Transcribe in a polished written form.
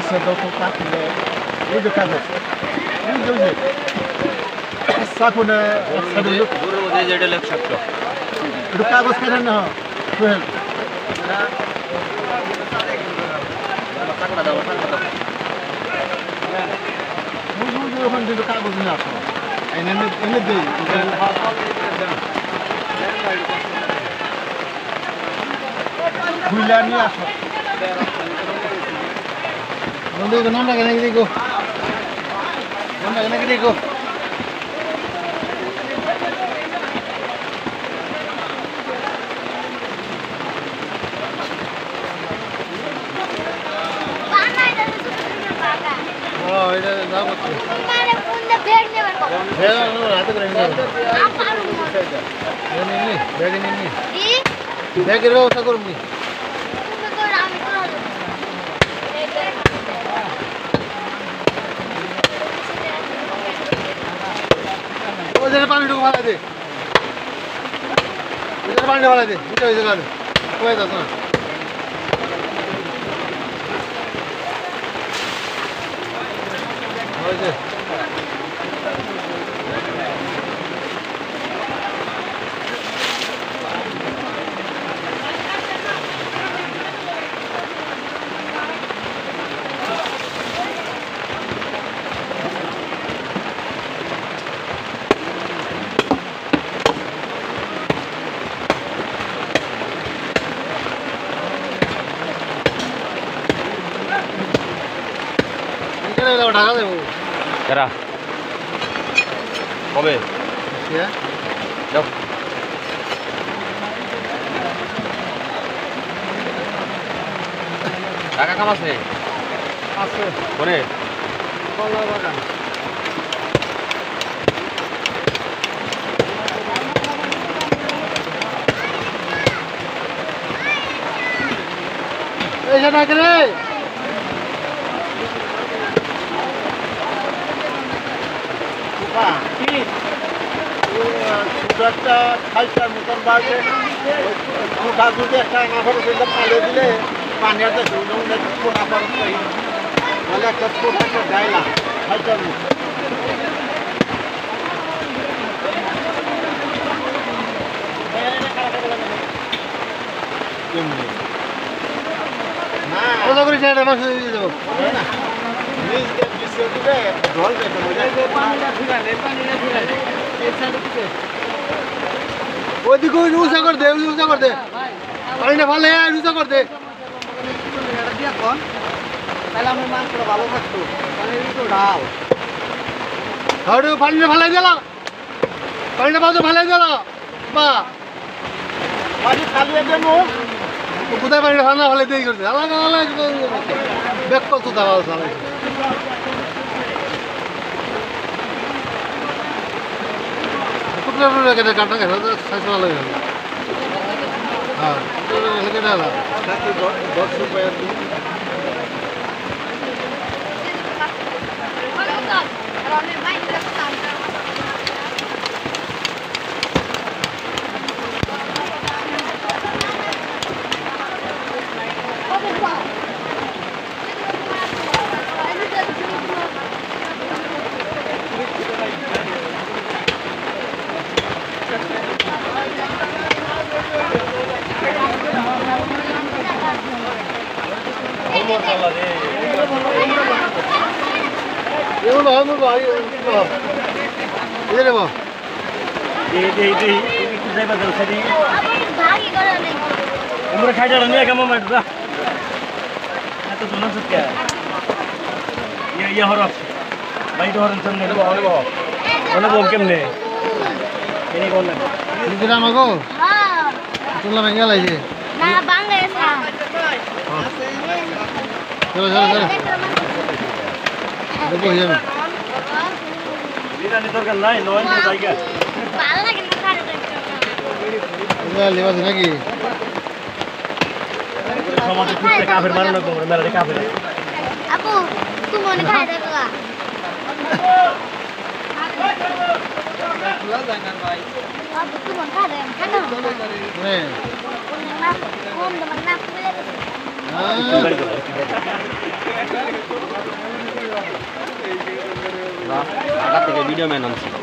দিচ্ছে যত কাটলে ওই যে কাগজ ওই যে সাকুনে দূরের মধ্যে যেটা লেখ সবটা একটু কাগজ কেটে না সোহেল ওখান থেকে কাগজ নিয়ে আসো এনে এনে দিই খুইলা নিয়ে আসো বন্ধু নামটা কেন দেখো নামটা কেন দেখো এটা দাও কত মানে ফোন দে ব্যাগ নেবার কত ব্যাগ নো রাতে করে নিয়ে নি ব্যাগ নি কি ব্যাগের ব্যবস্থা করবি তুমি তো আমি করে দেব ওদের পানিটুকু ভালো দে ওদের পানি ভালো দে এটা হইছে গান কই দাও না ওইছে ঢাকা দেবো এরা কবে যাও টাকা কাম আছে আছে করে কলা বাগান এই যে না করে একটা খাইটার মতন বাড়ছে গাছ যদি একটা আনা খরচ পালে দিলে পানি আর পোনা খরচ পাই তাহলে একটা ছোট একটা ডাইলা খাইটার মতো না করে সেটা মাছ দিয়ে দেবো ওইদিকে উঁচা করে দে উঁচা করে দে পানিটা ভালো উঁচা করে দে তাহলে আমার মাংসটা ভালো থাকতো ডাল পানিটা ভালাই দিল পানিটা বাজে ভালাই দিল বা পানি খালি দেবো কোথায় পানিটা ঠান্ডা ভালো দিয়ে করছে আলাদা আলাদা ব্যাক করতো দাঁড়াও চালাই কাটা গেল সাইজ ভালো গেল হ্যাঁ কেটে হলো 10 রুপিয়া 이거는 한번 봐. 이래 봐. उम्र खाइटा नहीं क्या मैं बैठा तो दोनों सब क्या ये हर भाई तो हर इंसान ने बहुत बहुत उन्हें बोल के हमने ये नहीं कौन लगा तुझे नाम आगो हाँ तुम लोग महंगा लाइए ना बांग्लादेश का चलो चलो चलो देखो ये वीरा नितर का नहीं नॉन से जाएगा बाल लगे ना खा रहे ये लेवा देना की समाज के कुछ काफिर मारने को मेरा काफिर अबू तुम उन्हें खा देगा अबू तुम उन्हें खा देगा खाना नहीं कौन दमन ना ঢাকা থেকে ভিডিও ম্যান আনছি